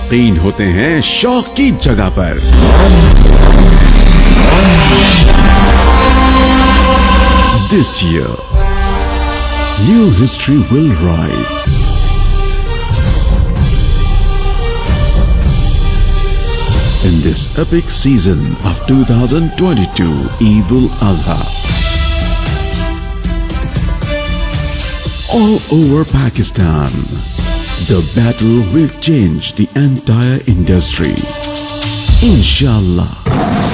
शौकीन होते हैं शौक की जगह पर। This year, new history will rise. In this epic season of 2022 Eid al-Adha, all over Pakistan, the battle will change the entire industry. Inshallah.